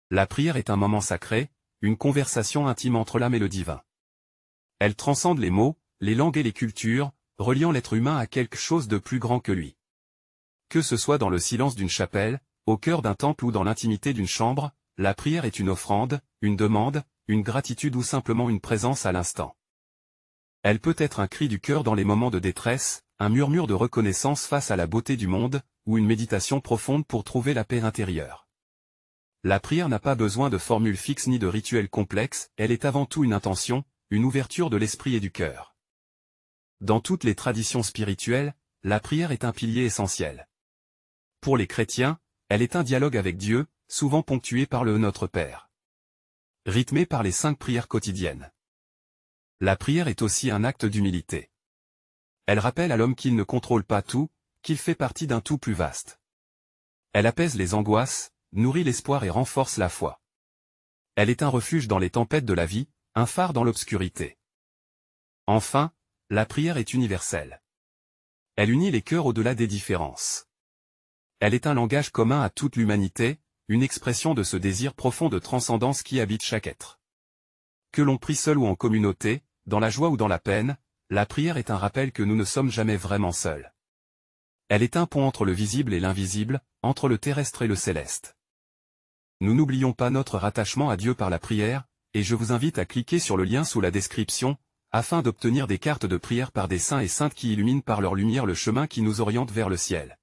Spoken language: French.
La prière est un moment sacré, une conversation intime entre l'âme et le divin. Elle transcende les mots, les langues et les cultures, reliant l'être humain à quelque chose de plus grand que lui. Que ce soit dans le silence d'une chapelle, au cœur d'un temple ou dans l'intimité d'une chambre, la prière est une offrande, une demande, une gratitude ou simplement une présence à l'instant. Elle peut être un cri du cœur dans les moments de détresse, un murmure de reconnaissance face à la beauté du monde, ou une méditation profonde pour trouver la paix intérieure. La prière n'a pas besoin de formules fixes ni de rituels complexes, elle est avant tout une intention, une ouverture de l'esprit et du cœur. Dans toutes les traditions spirituelles, la prière est un pilier essentiel. Pour les chrétiens, elle est un dialogue avec Dieu, souvent ponctué par le Notre Père. Rythmé par les 5 prières quotidiennes. La prière est aussi un acte d'humilité. Elle rappelle à l'homme qu'il ne contrôle pas tout, qu'il fait partie d'un tout plus vaste. Elle apaise les angoisses, nourrit l'espoir et renforce la foi. Elle est un refuge dans les tempêtes de la vie, un phare dans l'obscurité. Enfin, la prière est universelle. Elle unit les cœurs au-delà des différences. Elle est un langage commun à toute l'humanité, une expression de ce désir profond de transcendance qui habite chaque être. Que l'on prie seul ou en communauté, dans la joie ou dans la peine, la prière est un rappel que nous ne sommes jamais vraiment seuls. Elle est un pont entre le visible et l'invisible, entre le terrestre et le céleste. Nous n'oublions pas notre rattachement à Dieu par la prière, et je vous invite à cliquer sur le lien sous la description, afin d'obtenir des cartes de prière par des saints et saintes qui illuminent par leur lumière le chemin qui nous oriente vers le ciel.